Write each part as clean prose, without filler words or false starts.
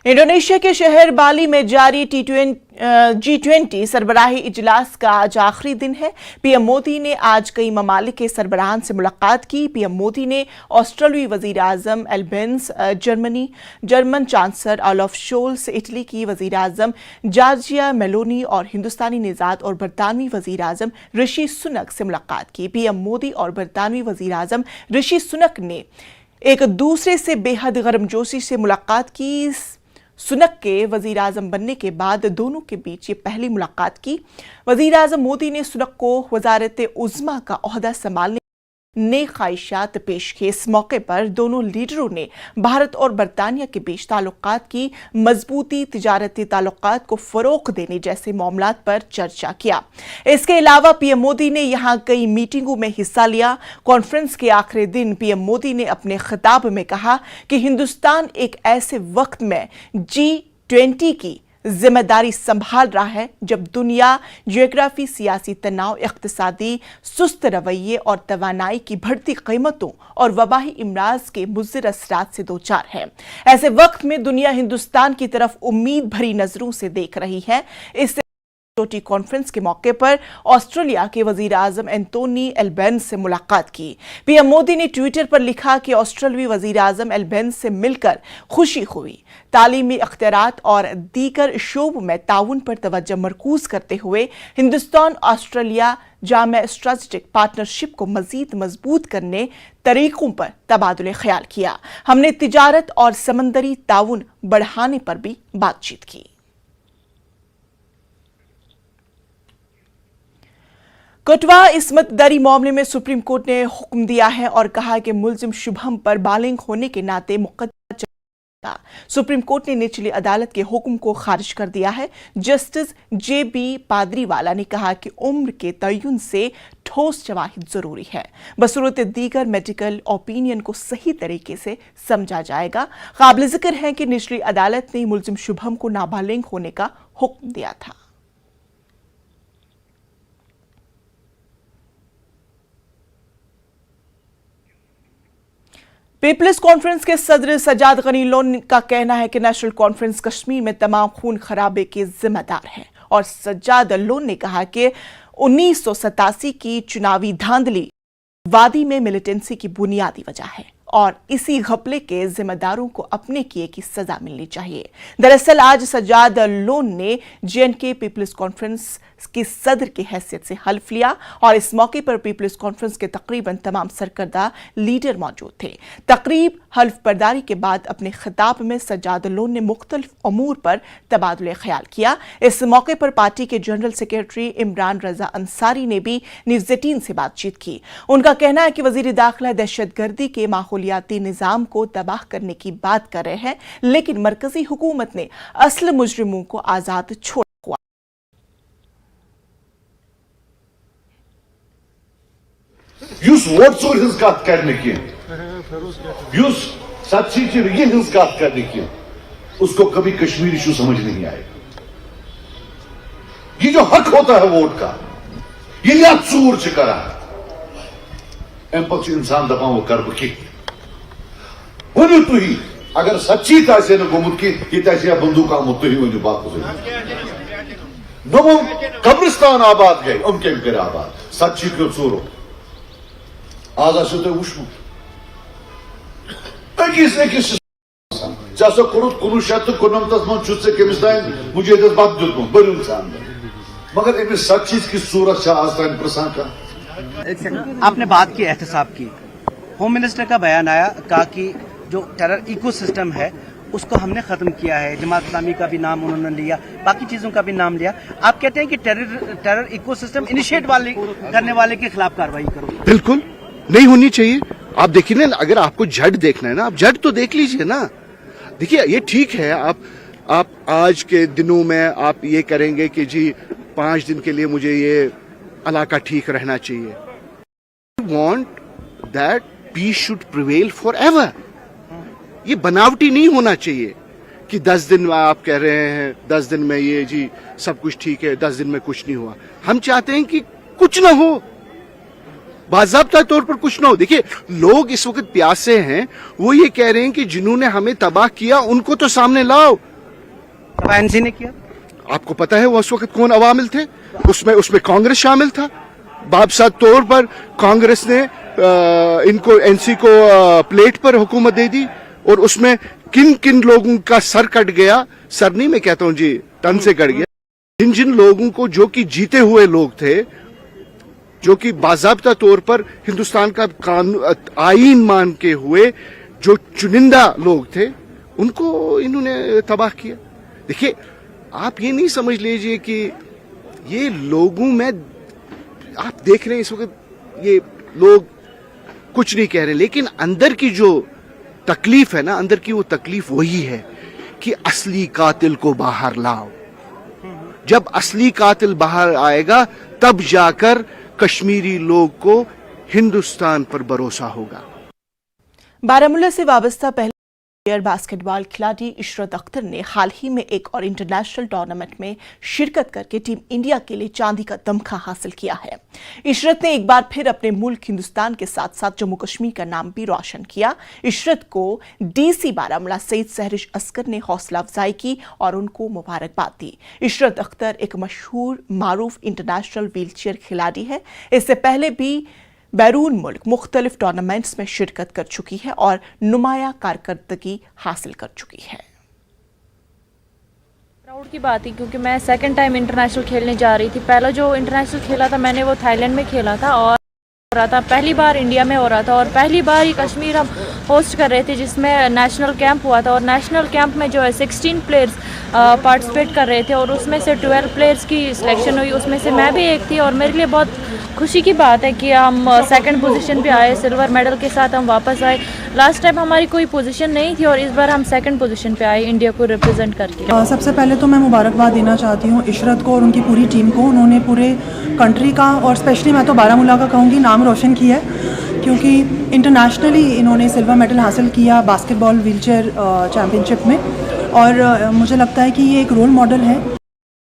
Indonesia के शहर बाली में जारी G20 सरबराही इजलास का आज आखिरी दिन है। पीएम मोदी ने आज कई ममालिक के सरबराहान से मुलाकात की। पीएम मोदी ने ऑस्ट्रेलियाई वजीर आजम Albanese, German chancellor Olaf Scholz, Italy की वजीर आजम जॉर्जिया मेलोनी और हिंदुस्तानी निजात और बरतानवी वजीर आजम ऋषि सुनक से मुलाकात की। पीएम मोदी और बरतानवी वजीर आजम ऋषि सुनक ने एक दूसरे से बेहद गर्मजोशी से मुलाकात की। सुनक के वजीर आजम बनने के बाद दोनों के बीच ये पहली मुलाकात की। वजीर आजम मोदी ने सुनक को वजारत उज़्मा का ओहदा संभालने नेक ख्वाहिशात पेश की। इस मौके पर दोनों लीडरों ने भारत और बरतानिया के बीच ताल्लुकात की मजबूती, तिजारती ताल्लुकात को फरोग देने जैसे मामलात पर चर्चा किया। इसके अलावा पीएम मोदी ने यहाँ कई मीटिंगों में हिस्सा लिया। कॉन्फ्रेंस के आखिरी दिन पीएम मोदी ने अपने खिताब में कहा कि हिंदुस्तान एक ऐसे वक्त में G20 की जिम्मेदारी संभाल रहा है जब दुनिया जियोग्राफी, सियासी तनाव, इक्तिसादी सुस्त रवैये और तवानाई की बढ़ती कीमतों और वबाही इमराज के मुज़र असरात से दोचार है। ऐसे वक्त में दुनिया हिंदुस्तान की तरफ उम्मीद भरी नजरों से देख रही है। इससे कॉन्फ्रेंस के मौके पर ऑस्ट्रेलिया के वजीर आजम एंटोनी एल्बेंस से मुलाकात की। पीएम मोदी ने ट्विटर पर लिखा कि ऑस्ट्रेलियाई वजीर आजम एल्बेंस से मिलकर खुशी हुई। तालीमी अख्तियारात और दीगर शोबों में ताउन पर तवज्जो मरकूज करते हुए हिंदुस्तान ऑस्ट्रेलिया जामे स्ट्रेटेजिक पार्टनरशिप को मजीद मजबूत करने तरीकों पर तबादुले ख्याल किया। हमने तिजारत और समंदरी ताउन बढ़ाने पर भी बातचीत की। कठुआ इस्मत दरी मामले में सुप्रीम कोर्ट ने हुक्म दिया है और कहा कि मुलजिम शुभम पर बालिग होने के नाते मुकदमा चलेगा। सुप्रीम कोर्ट ने निचली अदालत के हुक्म को खारिज कर दिया है। जस्टिस JB पादरीवाला ने कहा कि उम्र के तयन से ठोस शवाहिद जरूरी है। बसूरत दीगर मेडिकल ओपिनियन को सही तरीके से समझा जाएगा। काबिल जिक्र है कि निचली अदालत ने मुलजिम शुभम को नाबालिग होने का हुक्म दिया था। पीपल्स कॉन्फ्रेंस के सदर सजाद गनी लोन का कहना है कि नेशनल कॉन्फ्रेंस कश्मीर में तमाम खून खराबे के जिम्मेदार है और सजाद लोन ने कहा कि 1987 की चुनावी धांधली वादी में मिलिटेंसी की बुनियादी वजह है और इसी घपले के जिम्मेदारों को अपने किए की सजा मिलनी चाहिए। दरअसल आज सजाद लोन ने JNK पीपल्स कॉन्फ्रेंस की सदर की हैसियत से हल्फ लिया और इस मौके पर पीपल्स कॉन्फ्रेंस के तकरीबन तमाम सरकर्दा लीडर मौजूद थे। तकरीब हल्फ बर्दारी के बाद अपने खिताब में सजाद लोन ने मुख्तलिफ अमूर पर तबादुले ख्याल किया। इस मौके पर पार्टी के जनरल सेक्रेटरी इमरान रजा अंसारी ने भी न्यूज़ 18 से बातचीत की। उनका कहना है कि वजीर दाखिला दहशतगर्दी के माहौलियाती निज़ाम को तबाह करने की बात कर रहे हैं, लेकिन मरकजी हुकूमत ने असल मुजरिमों को आजाद छोड़ Yus votsor hız kat करने की, Yus सच्ची चीज ये हज kat करने की, उसको कभी कश्मीर इशू समझ नहीं आएगा। ये जो हक होता है वोट का, ये या चूर चुका एम पक्ष इंसान दफा वो कर बकी वनु तु ही अगर सच्ची तासे न गोमुत की ये तासे बंदूक आमुत ही वनु बात हो नो कब्रिस्तान आबाद गए उनके कर आबाद सच्ची क्यों चूरो आज तो वुशमु अकिस जैसा कुरुत कुनु शत कुनम तस मन चुत से केमिस्तान मुझे दस बात दुत बड़ी इंसान मगर इनमें सच चीज की सूरत शाह आज तक प्रसाद का आपने बात की एहतसाब की, होम मिनिस्टर का बयान आया, कहा कि जो टेरर इकोसिस्टम है उसको हमने खत्म किया है। जमात इस्लामी का भी नाम उन्होंने लिया, बाकी चीजों का भी नाम लिया। आप कहते हैं कि टेरर इकोसिस्टम इनिशिएट करने वाले के खिलाफ कार्रवाई करो। बिल्कुल नहीं होनी चाहिए। आप देखिए ना, अगर आपको जड़ देखना है ना, आप जड़ तो देख लीजिए ना। देखिए ये ठीक है, आप आज के दिनों में आप ये करेंगे कि जी 5 दिन के लिए मुझे ये इलाका ठीक रहना चाहिए। Want that peace should prevail forever. ये बनावटी नहीं होना चाहिए कि 10 दिन में आप कह रहे हैं 10 दिन में ये जी सब कुछ ठीक है, 10 दिन में कुछ नहीं हुआ। हम चाहते हैं कि कुछ ना हो, बाज़ाब्ता तौर पर कुछ ना हो। देखिए लोग इस वक्त प्यासे हैं, वो ये कह रहे हैं कि जिन्होंने हमें तबाह किया उनको तो सामने लाओ। तब एनसी ने किया। आपको पता है वो उस वक्त कौन अवामिल थे? उसमें कांग्रेस शामिल था। बाबसाद तौर पर कांग्रेस ने इनको एनसी को प्लेट पर हुकूमत दे दी, और उसमें किन किन लोगों का सर कट गया, सर नहीं मैं कहता हूं जी, तन से कट गया। जिन जिन लोगों को, जो कि जीते हुए लोग थे, जो कि बाज़ाब्ता तौर पर हिंदुस्तान का कानून आईन मान के हुए जो चुनिंदा लोग थे, उनको इन्होंने तबाह किया। देखिए, आप ये नहीं समझ लीजिए कि ये लोगों में, आप देख रहे हैं इस वक्त ये लोग कुछ नहीं कह रहे, लेकिन अंदर की जो तकलीफ है ना, अंदर की वो तकलीफ वही है कि असली कातिल को बाहर लाओ। जब असली कातिल बाहर आएगा तब जाकर कश्मीरी लोग को हिंदुस्तान पर भरोसा होगा। बारामूला से वाबस्ता पहले प्लेयर बास्केटबॉल खिलाड़ी इशरत अख्तर ने हाल ही में एक और इंटरनेशनल टूर्नामेंट में शिरकत करके टीम इंडिया के लिए चांदी का तमगा हासिल किया है। इशरत ने एक बार फिर अपने मुल्क हिंदुस्तान के साथ साथ जम्मू कश्मीर का नाम भी रोशन किया। इशरत को डीसी बारामूला सईद सहरिश असगर ने हौसला अफजाई की और उनको मुबारकबाद दी। इशरत अख्तर एक मशहूर मारूफ इंटरनेशनल व्हीलचेयर खिलाड़ी है। इससे पहले भी बैरून मुल्क मुख्तलिफ टूर्नामेंट्स में शिरकत कर चुकी है और नुमाया कारकर्दगी हासिल कर चुकी है। प्राउड की बात है क्योंकि मैं सेकंड टाइम इंटरनेशनल खेलने जा रही थी। पहला जो इंटरनेशनल खेला था मैंने वो थाईलैंड में खेला था और हो रहा था, पहली बार इंडिया में हो रहा था और पहली बार ही कश्मीर हम होस्ट कर रहे थे जिसमें नेशनल कैंप हुआ था। और नेशनल कैंप में जो है 16 प्लेयर्स पार्टिसिपेट कर रहे थे और उसमें से 12 प्लेयर्स की सिलेक्शन हुई, उसमें से मैं भी एक थी। और मेरे लिए बहुत खुशी की बात है कि हम सेकंड पोजीशन पे आए, सिल्वर मेडल के साथ हम वापस आए। लास्ट टाइम हमारी कोई पोजीशन नहीं थी और इस बार हम सेकंड पोजीशन पे आए इंडिया को रिप्रेजेंट करके। सबसे पहले तो मैं मुबारकबाद देना चाहती हूँ इशरत को और उनकी पूरी टीम को। उन्होंने पूरे कंट्री का और स्पेशली मैं तो बारामूला का कहूँगी नाम रोशन किया है, क्योंकि इंटरनेशनली इन्होंने सिल्वर मेडल हासिल किया बास्केटबॉल व्हीलचेयर चैम्पियनशिप में। और मुझे लगता है कि ये एक रोल मॉडल है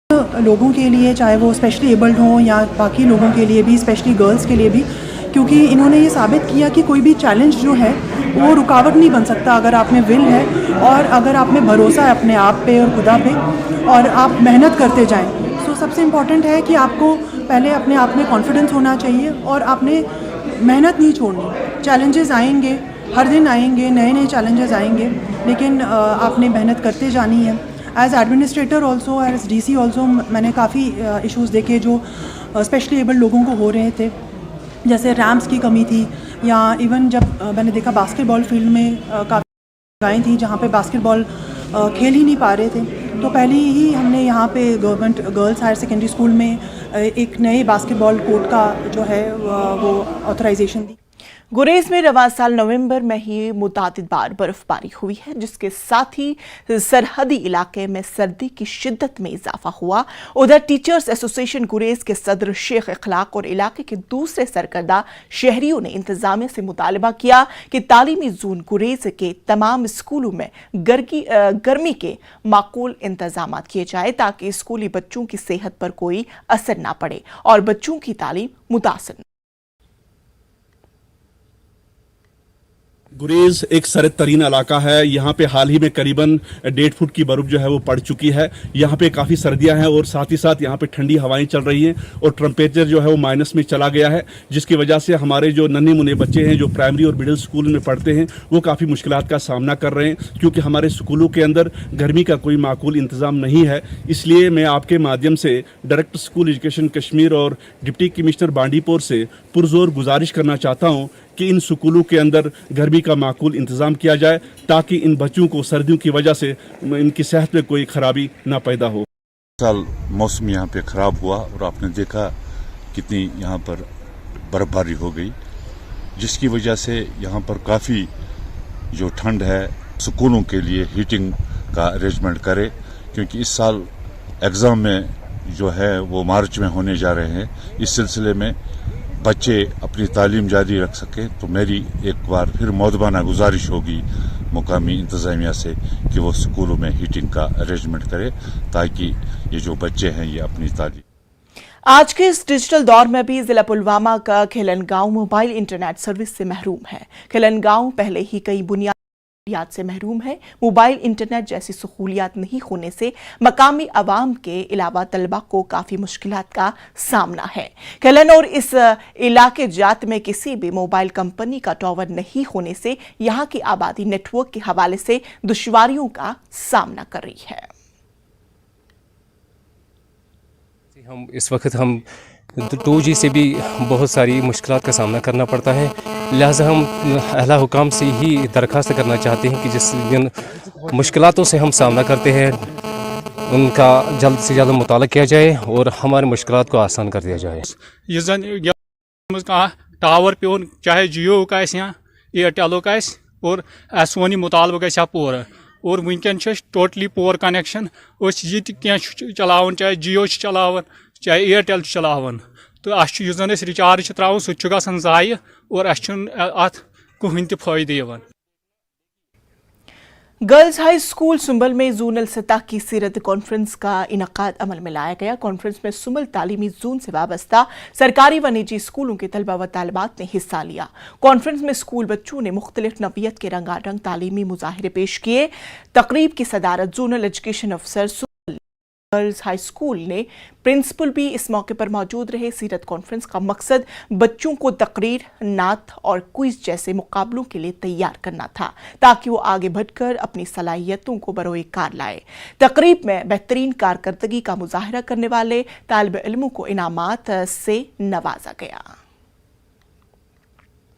लोगों के लिए, चाहे वो स्पेशली एबल्ड हों या बाकी लोगों के लिए भी, स्पेशली गर्ल्स के लिए भी, क्योंकि इन्होंने ये साबित किया कि कोई भी चैलेंज जो है वो रुकावट नहीं बन सकता अगर आप में विल है और अगर आप में भरोसा है अपने आप पे और खुदा पे और आप मेहनत करते जाएं। सो सबसे इम्पॉर्टेंट है कि आपको पहले अपने आप में कॉन्फिडेंस होना चाहिए और आपने मेहनत नहीं छोड़नी। चैलेंजेस आएंगे, हर दिन आएंगे, नए नए चैलेंजेस आएंगे, लेकिन आपने मेहनत करते जानी है। As administrator also, as DC also, मैंने काफ़ी इश्यूज़ देखे जो स्पेशली एबल्ड लोगों को हो रहे थे, जैसे रैम्प्स की कमी थी, या इवन जब मैंने देखा बास्केटबॉल फील्ड में काफ़ी जगहें थी जहाँ पे बास्केटबॉल खेल ही नहीं पा रहे थे। तो पहले ही हमने यहाँ पे government girls higher secondary school में एक नए बास्केटबॉल कोर्ट का जो है वो ऑथराइजेशन दी। गुरेज में रवां साल नवंबर में ही मुतादिद बार बर्फबारी हुई है, जिसके साथ ही सरहदी इलाके में सर्दी की शिद्दत में इजाफा हुआ। उधर टीचर्स एसोसिएशन गुरेज के सदर शेख इखलाक और इलाके के दूसरे सरकर्दा शहरियों ने इंतजामिया से मुतालबा किया कि तालीमी जोन गुरेज के तमाम स्कूलों में गर्मी के माकूल इंतजाम किए जाए ताकि स्कूली बच्चों की सेहत पर कोई असर ना पड़े और बच्चों की तालीम मुतासिर। गुरेज एक सरद तरीन इलाका है। यहाँ पे हाल ही में करीबन 1.5 फुट की बर्फ जो है वो पड़ चुकी है। यहाँ पे काफ़ी सर्दियाँ हैं और साथ ही साथ यहाँ पे ठंडी हवाएं चल रही हैं और टेम्परेचर जो है वो माइनस में चला गया है, जिसकी वजह से हमारे जो नन्हे मुन्ने बच्चे हैं जो प्राइमरी और मिडिल स्कूल में पढ़ते हैं वो काफ़ी मुश्किलात का सामना कर रहे हैं, क्योंकि हमारे स्कूलों के अंदर गर्मी का कोई माकूल इंतज़ाम नहीं है। इसलिए मैं आपके माध्यम से डायरेक्टर स्कूल एजुकेशन कश्मीर और डिप्टी कमिश्नर बांडीपुर से पुरजोर गुजारिश करना चाहता हूँ कि इन स्कूलों के अंदर गर्मी का माकूल इंतज़ाम किया जाए ताकि इन बच्चों को सर्दियों की वजह से इनकी सेहत में कोई खराबी ना पैदा हो। साल मौसम यहाँ पे ख़राब हुआ और आपने देखा कितनी यहाँ पर बर्फबारी हो गई, जिसकी वजह से यहाँ पर काफ़ी जो ठंड है स्कूलों के लिए हीटिंग का अरेंजमेंट करे, क्योंकि इस साल एग्ज़ाम में जो है वो मार्च में होने जा रहे हैं। इस सिलसिले में बच्चे अपनी तालीम जारी रख सकें, तो मेरी एक बार फिर मौदबाना गुजारिश होगी मुकामी इंतज़ामिया से कि वो स्कूलों में हीटिंग का अरेंजमेंट करे ताकि ये जो बच्चे हैं ये अपनी तालीम। आज के इस डिजिटल दौर में भी जिला पुलवामा का खिलन गांव मोबाइल इंटरनेट सर्विस से महरूम है। खिलन गांव पहले ही कई बुनियादी सहूलियात से महरूम है। मोबाइल इंटरनेट जैसी सहूलियात नहीं होने से मकामी आवाम के अलावा तलबा को काफ़ी मुश्किलात का सामना है। केलन और इस इलाके जात में किसी भी मोबाइल कंपनी का टावर नहीं होने से यहाँ की आबादी नेटवर्क के हवाले से दुश्वारियों का सामना कर रही है। इस वक्त हम 2G से भी बहुत सारी मुश्किलात का सामना करना पड़ता है, लिहाजा हम अहला हुकाम से ही दरख्वास्त करना चाहते हैं कि जिस दिन मुश्किलातों से हम सामना करते हैं उनका जल्द से जल्द मुताला किया जाए और हमारी मुश्किलात को आसान कर दिया जाए। ये जन टावर पे चाहे जियो का या एयरटेलो का और सोनी मुतालबा गया पूरा और वनकन टोटली पोर कनेक्शन ये चलावन, चाहे जियो चलावन चाहे एयरटेल चलावन, तो अस रिचार्ज त्रा सह गसान ज़ाय और अत कहीं त फायदे यवान। गर्ल्स हाई स्कूल सुंबल में जोनल सतह की सीरत कॉन्फ्रेंस का इनकाद अमल में लाया गया। कॉन्फ्रेंस में सुंबल तालीमी जोन से वाबस्ता सरकारी व निजी स्कूलों के तलबा व तालिबात ने हिस्सा लिया। कॉन्फ्रेंस में स्कूल बच्चों ने मुख्तलिफ नौइयत के रंगारंग तालीमी मुजाहिरे पेश किए। तकरीब की सदारत जोनल एजुकेशन अफसर गर्ल्स हाई स्कूल ने प्रिंसिपल भी इस मौके पर मौजूद रहे। सीरत कॉन्फ्रेंस का मकसद बच्चों को तकरीर, नात और क्विज जैसे मुकाबलों के लिए तैयार करना था ताकि वो आगे बढ़कर अपनी सलाहियतों को बरोए कार लाए। तकरीब में बेहतरीन कारकर्दगी का मुजाहिरा करने वाले तालिब इल्मों को इनामात से नवाजा गया।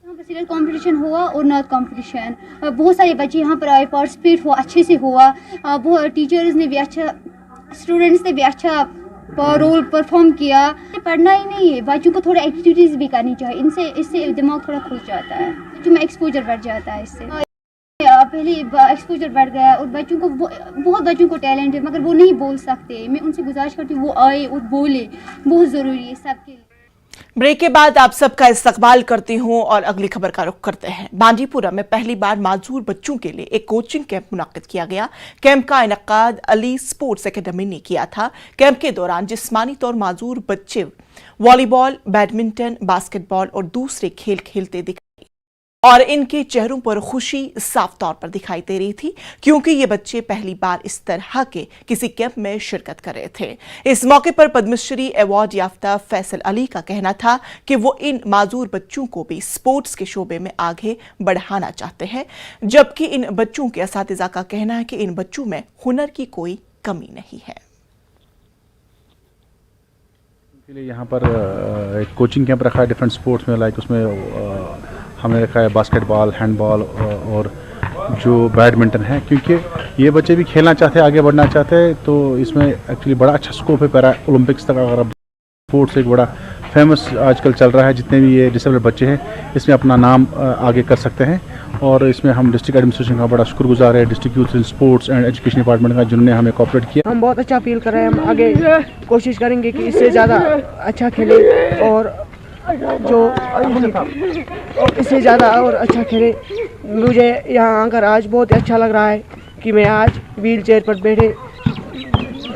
सीरियल कंपटीशन हुआ और नात कंपटीशन, बहुत सारे बच्चे यहाँ पर आए, पार्टिसिपेट हुआ, अच्छे से हुआ। बहुत टीचर्स ने भी अच्छा, स्टूडेंट्स ने भी अच्छा रोल परफॉर्म किया। पढ़ना ही नहीं है, बच्चों को थोड़ा एक्टिविटीज़ भी करनी चाहिए, इससे दिमाग थोड़ा खुल जाता है, जो में एक्सपोजर बढ़ जाता है। इससे पहले एक्सपोजर बढ़ गया और बच्चों को बहुत बच्चों को टैलेंट है मगर वो नहीं बोल सकते। मैं उनसे गुजारिश करती हूँ वो आए और बोले, बहुत ज़रूरी है सबके लिए। ब्रेक के बाद आप सबका इस्तकबाल करती हूं और अगली खबर का रुख करते हैं। बांडीपुरा में पहली बार माजूर बच्चों के लिए एक कोचिंग कैंप मुनक्किद किया गया। कैंप का इनकाद अली स्पोर्ट्स एकेडमी ने किया था। कैंप के दौरान जिस्मानी तौर माजूर बच्चे वॉलीबॉल, बैडमिंटन, बास्केटबॉल और दूसरे खेल खेलते दिखाई और इनके चेहरों पर खुशी साफ तौर पर दिखाई दे रही थी क्योंकि ये बच्चे पहली बार इस तरह के किसी कैंप में शिरकत कर रहे थे। इस मौके पर पद्मश्री अवार्ड याफ्ता फैसल अली का कहना था कि वो इन माजूर बच्चों को भी स्पोर्ट्स के शोबे में आगे बढ़ाना चाहते हैं, जबकि इन बच्चों के असातिज़ा का कहना है कि इन बच्चों में हुनर की कोई कमी नहीं है। यहाँ पर एक कोचिंग कैंप रखा है डिफरेंट स्पोर्ट्स में, लाइक उसमें हमने रखा है बास्केटबॉल, हैंडबॉल और जो बैडमिंटन है, क्योंकि ये बच्चे भी खेलना चाहते हैं, आगे बढ़ना चाहते हैं। तो इसमें एक्चुअली बड़ा अच्छा स्कोप है पैरा ओलंपिक्स तक। अगर स्पोर्ट्स एक बड़ा फेमस आजकल चल रहा है, जितने भी ये डिसेबल्ड बच्चे हैं इसमें अपना नाम आगे कर सकते हैं। और इसमें हम डिस्ट्रिक्ट एडमिनिस्ट्रेशन का बड़ा शुक्रगुजार है, district youth sports and education department का, जिन्होंने हमें कोऑपरेट किया। हम बहुत अच्छा फील कर रहे हैं। हम आगे कोशिश करेंगे कि इससे ज़्यादा अच्छा खेले और जो इससे ज़्यादा और अच्छा खेले। मुझे यहाँ आकर आज बहुत अच्छा लग रहा है कि मैं आज व्हील चेयर पर बैठे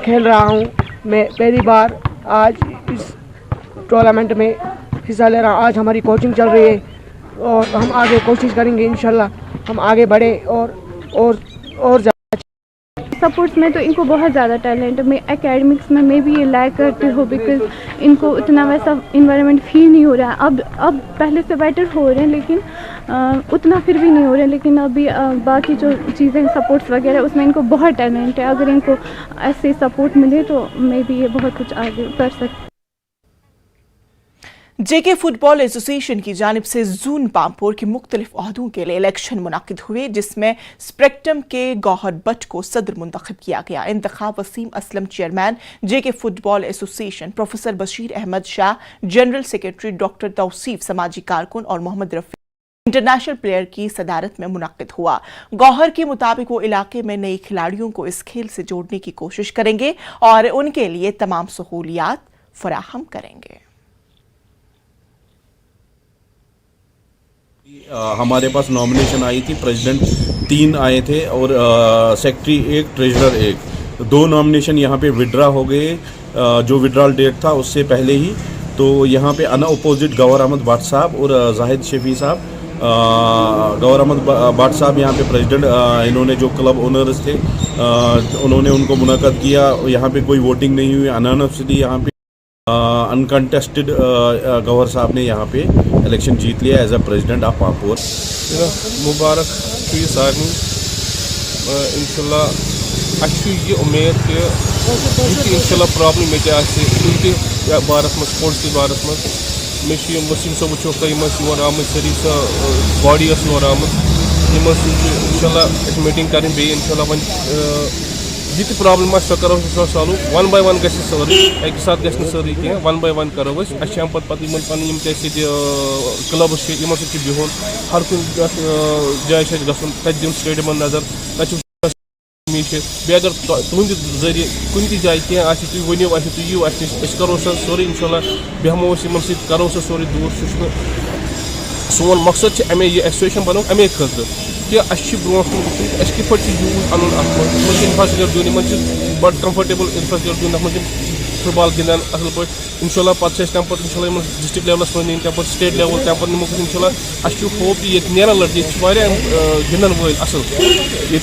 खेल रहा हूँ। मैं पहली बार आज इस टूर्नामेंट में हिस्सा ले रहा हूँ। आज हमारी कोचिंग चल रही है और हम आगे कोशिश करेंगे, इंशाल्लाह हम आगे बढ़े और स्पोर्ट्स में तो इनको बहुत ज़्यादा टैलेंट है। मैं एकेडमिक्स में मैं भी ये लैक करती हूँ बिकॉज इनको उतना वैसा इन्वायरमेंट फील नहीं हो रहा है। अब पहले से बेटर हो रहे हैं लेकिन उतना फिर भी नहीं हो रहे हैं। लेकिन अभी बाकी जो चीज़ें सपोर्ट्स वगैरह उसमें इनको बहुत टैलेंट है। अगर इनको ऐसे सपोर्ट मिले तो मे बी ये बहुत कुछ आगे कर सकते। जेके फुटबॉल एसोसिएशन की जानिब से जून पामपुर के मुख्तलिफ ओहदों के लिए इलेक्शन मुनाकिद हुए, जिसमें स्पेक्ट्रम के गौहर बट को सदर मुंतखब किया गया। इंतखाब Waseem Aslam chairman JK football association, professor Bashir Ahmad Shah general secretary, doctor Tauseef समाजी कारकुन और मोहम्मद रफी इंटरनेशनल प्लेयर की सदारत में मुनाकिद हुआ। गौहर के मुताबिक वो इलाके में नए खिलाड़ियों को इस खेल से जोड़ने की कोशिश करेंगे और उनके लिए तमाम सहूलियात फराहम करेंगे। हमारे पास नॉमिनेशन आई थी, प्रेसिडेंट 3 आए थे और सेक्रेटरी 1, ट्रेजरर 1। 2 नॉमिनेशन यहाँ पे विड्रा हो गए, जो विड्रॉल डेट था उससे पहले ही। तो यहाँ पे अनअपोजिट गौहर अहमद भट्ट साहब और जाहिद शफी साहब गौर अहमद भट्ट साहब यहाँ पे प्रेसिडेंट, इन्होंने जो क्लब ओनर्स थे उन्होंने उनको मुनाकाद किया। यहाँ पे कोई वोटिंग नहीं हुई, अनॉनिमसली यहाँ पे अनकंटेस्टेड गौहर साहब ने यहाँ पे इलेक्शन जीत लिया एज अ प्रेसिडेंट ऑफ पापोर। मुबारक सारे इंशाल्लाह ये उम्मीद कि इंशाल्लाह प्रॉब्लम में बारस में स्पोर्ट्स के बारस में वसीम सब वो योर आम सारी बॉडी योर आम इंशाल्लाह मीटिंग कर इंशाल्लाह वन ये प्रॉब्लम सो करो सॉल्व 1 by 1 गि सारी एक साथ गि सारी कह 1 by 1 करो पे क्लब बिहुन हर कुछ जाए गम स्टेडियम नजर बे अगर तुंद जरिए कुन जाए कह तुम वनो तुम यू करो सोरे इंशाल्लाह बेहमो करो सोरे दूर सोन मकसद अमे यह एसोसिएशन बनो अमे खतर कि ब्रो कत यूज अन इंफ्रास्ट्रक्चर दिन बड़ कंफर्टेबल इंफ्रास्ट्रक्चर दिन फुटबॉल गिंदान असल पे इंशाल्लाह पे इंशाल्लाह डिस्ट्रिक्ट लेवलस पे तम स्टेट लेवल तम निमो इंशाल्लाह होप ये नेरान लड़के गिंदन वल असल ये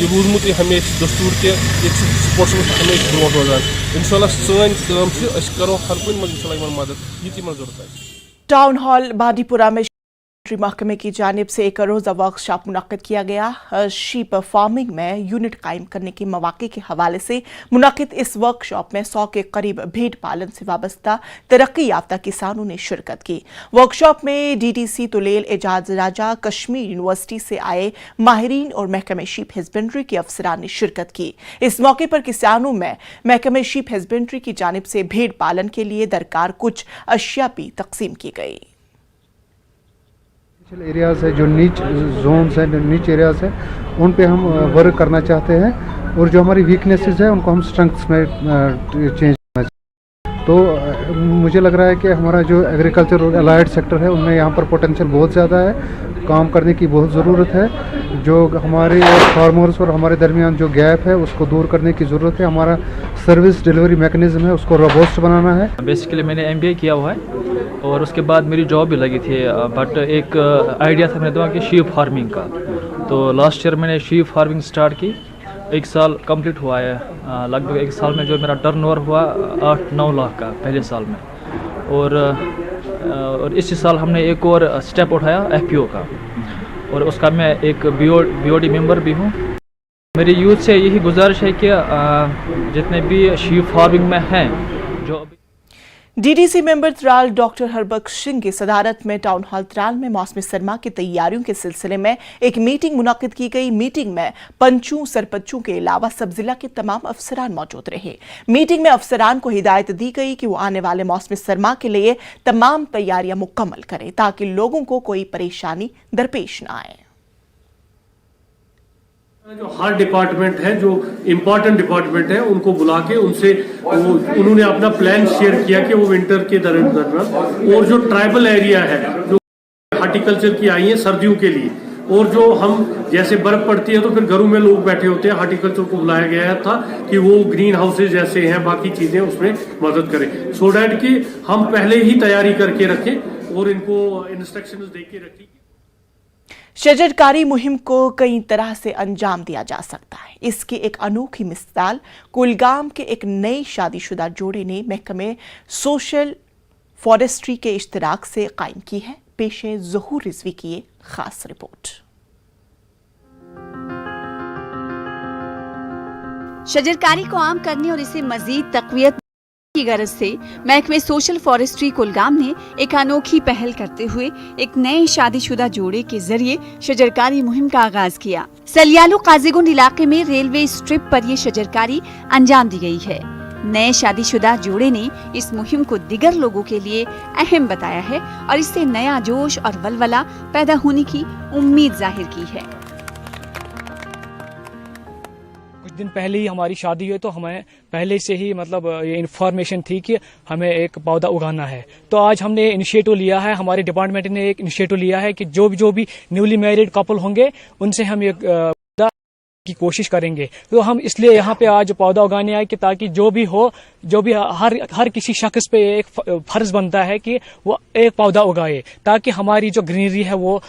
रूदमुत हमेशा दस्तूर के स्पोर्ट्स में हमेशा ब्रो रोजान इंशाल्लाह सन करो हर कुछ इंशाल्लाह मदद ये जरूरत है। टाउन हॉल बांडीपुरा में महकमे की जानिब से एक रोज़ा वर्कशॉप मुनक्किद किया गया। शीप फार्मिंग में यूनिट कायम करने के मौके के हवाले से मुनक्किद इस वर्कशॉप में 100 के करीब भेड़ पालन से वाबस्ता तरक्की याफ्ता किसानों ने शिरकत की। वर्कशॉप में DDC तुलेल एजाज राजा, कश्मीर यूनिवर्सिटी से आए माहिरीन और महकमे शीप हस्बेंड्री के अफसरान ने शिरकत की। इस मौके पर किसानों में महकमे शीप हस्बेंड्री की जानिब से भेड़ पालन के लिए दरकार कुछ अशिया भी तकसीम की गई। एरियाज़ है जो नीच जोन्स हैं, जो नीच एरियाज़ हैं, उन पे हम वर्क करना चाहते हैं और जो हमारी वीकनेसेस है उनको हम स्ट्रेंथ्स में चेंज करना चाहते हैं। तो मुझे लग रहा है कि हमारा जो एग्रीकल्चर और अलाइड सेक्टर है उनमें यहाँ पर पोटेंशियल बहुत ज़्यादा है, काम करने की बहुत ज़रूरत है। जो हमारे फार्मर्स और हमारे दरमियान जो गैप है उसको दूर करने की ज़रूरत है। हमारा सर्विस डिलीवरी मैकेनिज्म है उसको रोबस्ट बनाना है। बेसिकली मैंने MBA किया हुआ है और उसके बाद मेरी जॉब भी लगी थी, बट एक आइडिया था मेरे दिमाग की शीप फार्मिंग का। तो लास्ट ईयर मैंने शीप फार्मिंग स्टार्ट की, 1 साल कंप्लीट हुआ है। लगभग 1 साल में जो मेरा टर्नओवर हुआ 8-9 लाख का पहले साल में। और इसी साल हमने एक और स्टेप उठाया FPO का, और उसका मैं एक BOD मेंबर भी हूँ। मेरी यूथ से यही गुजारिश है कि जितने भी शीप फार्मिंग में हैं जो DDC member Tral doctor Harbakhsh Singh की सदारत में टाउन हॉल त्राल में मौसम सरमा की तैयारियों के सिलसिले में एक मीटिंग मुनक्किद की गई। मीटिंग में पंचों सरपंचों के अलावा सब जिला के तमाम अफसरान मौजूद रहे। मीटिंग में अफसरान को हिदायत दी गई कि वो आने वाले मौसम सरमा के लिए तमाम तैयारियां मुकम्मल करें ताकि लोगों को कोई परेशानी दरपेश न आए। जो हर डिपार्टमेंट है, जो इम्पोर्टेंट डिपार्टमेंट है, उनको बुला के उनसे उन्होंने अपना प्लान शेयर किया कि वो विंटर के दौरान और जो ट्राइबल एरिया है जो हार्टिकल्चर की आई है सर्दियों के लिए, और जो हम जैसे बर्फ पड़ती है तो फिर घरों में लोग बैठे होते हैं, हार्टिकल्चर को बुलाया गया था कि वो ग्रीन हाउसेज जैसे हैं बाकी चीजें उसमें मदद करें, सो डैट कि हम पहले ही तैयारी करके रखें और इनको इंस्ट्रक्शंस दे के रखें। शजरकारी मुहिम को कई तरह से अंजाम दिया जा सकता है। इसकी एक अनोखी मिसाल कुलगाम के एक नए शादीशुदा जोड़े ने महकमे सोशल फॉरेस्ट्री के इश्तराक से कायम की है। पेशे ज़हूर रिजवी की ये खास रिपोर्ट। शजरकारी को आम करने और इसे मजीद तक़वियत की गरज से महकमे सोशल फॉरेस्ट्री कुलगाम ने एक अनोखी पहल करते हुए एक नए शादीशुदा जोड़े के जरिए शजरकारी मुहिम का आगाज किया। सलियालू काजीगुंड इलाके में रेलवे स्ट्रिप पर ये शजरकारी अंजाम दी गई है। नए शादीशुदा जोड़े ने इस मुहिम को दिगर लोगों के लिए अहम बताया है और इससे नया जोश और वलवला पैदा होने की उम्मीद जाहिर की है। दिन पहले ही हमारी शादी हुई तो हमें पहले से ही मतलब ये इन्फॉर्मेशन थी कि हमें एक पौधा उगाना है। तो आज हमने इनिशिएटिव लिया है, हमारे डिपार्टमेंट ने एक इनिशिएटिव लिया है कि जो भी न्यूली मैरिड कपल होंगे उनसे हम एक की कोशिश करेंगे। तो हम इसलिए यहाँ पे आज पौधा उगाने आए कि ताकि जो भी हो, जो भी हर किसी शख्स पे एक फर्ज बनता है कि वो एक पौधा उगाए, ताकि हमारी जो ग्रीनरी है वो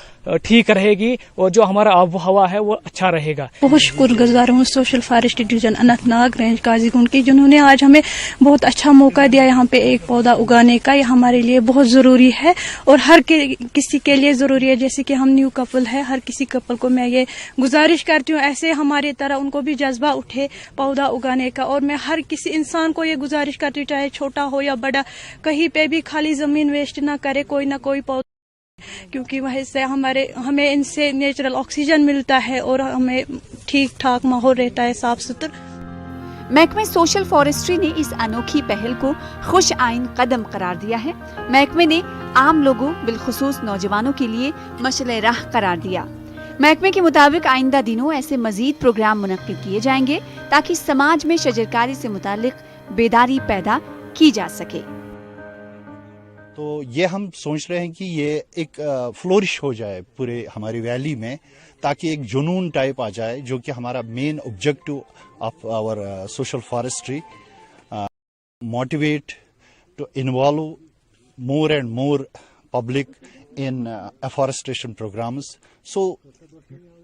ठीक रहेगी और जो हमारा आब हवा है वो अच्छा रहेगा। बहुत शुक्रगुजार हूँ social forestry division Anantnag range Qazigund की, जिन्होंने आज हमें बहुत अच्छा मौका दिया यहाँ पे एक पौधा उगाने का। ये हमारे लिए बहुत ज़रूरी है और हर किसी के लिए ज़रूरी है। जैसे कि हम न्यू कपल है, हर किसी कपल को मैं ये गुजारिश करती हूँ ऐसे हमारे तरह उनको भी जज्बा उठे पौधा उगाने का। और मैं हर किसी इंसान को ये गुजारिश करती हूँ, चाहे छोटा हो या बड़ा, कहीं पे भी खाली ज़मीन वेस्ट ना करे, कोई ना कोई पौधा, क्योंकि वह से हमें इनसे नेचुरल ऑक्सीजन मिलता है और हमें ठीक ठाक माहौल रहता है, साफ सुथरा। महकमे सोशल फॉरेस्ट्री ने इस अनोखी पहल को खुश आइन कदम करार दिया है। महकमे ने आम लोगों बिलखुसूस नौजवानों के लिए मशअल राह करार दिया। महकमे के मुताबिक आइंदा दिनों ऐसे मजीद प्रोग्राम मुनक्किद किए जाएंगे ताकि समाज में शजरकारी से मुतालिक बेदारी पैदा की जा सके। तो ये हम सोच रहे हैं कि ये एक फ्लोरिश हो जाए पूरे हमारी वैली में, ताकि एक जुनून टाइप आ जाए, जो कि हमारा main objective of our social forestry, motivate to involve more and more public in afforestation programs, so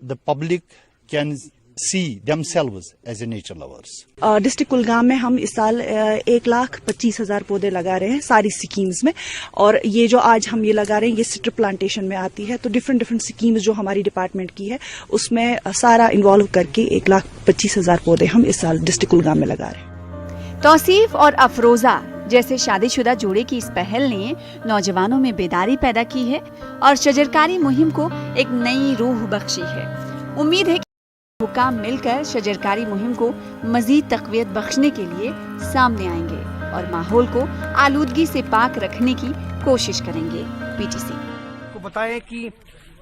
the public can see themselves as a nature lovers. District Kulgam में हम इस साल 1,25,000 पौधे लगा रहे हैं सारी स्कीम्स में, और ये जो आज हम ये लगा रहे हैं ये स्ट्रिप प्लांटेशन में आती है। तो डिफरेंट स्कीम्स जो हमारी डिपार्टमेंट की है उसमें सारा इन्वॉल्व करके 1,25,000 पौधे हम इस साल डिस्ट्रिक्ट कुलगाम में लगा रहे हैं। तौसीफ और अफरोजा जैसे शादीशुदा जोड़े की इस पहल ने नौजवानों में बेदारी पैदा की है और शजरकारी मुहिम को एक नई रूह बख्शी है। उम्मीद है कि हुकाम मिलकर शजरकारी मुहिम को मजीद तक़वियत बख्शने के लिए सामने आएंगे और माहौल को आलूदगी से पाक रखने की कोशिश करेंगे। पीटीसी को बताएं कि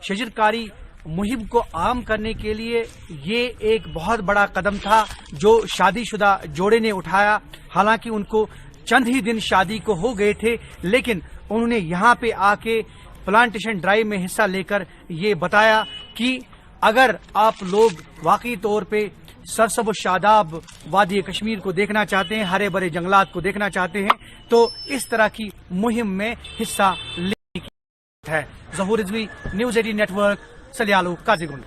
शजरकारी मुहिम को आम करने के लिए ये एक बहुत बड़ा कदम था जो शादीशुदा जोड़े ने उठाया। हालांकि उनको चंद ही दिन शादी को हो गए थे, लेकिन उन्होंने यहाँ पे आके प्लांटेशन ड्राइव में हिस्सा लेकर ये बताया कि अगर आप लोग वाकई तौर पे सरसब शादाब वादी कश्मीर को देखना चाहते हैं, हरे भरे जंगलात को देखना चाहते हैं, तो इस तरह की मुहिम में हिस्सा लेने की है। ज़हूर रिजवी, न्यूज़ 18 नेटवर्क, सलियालू, काजीगुंड।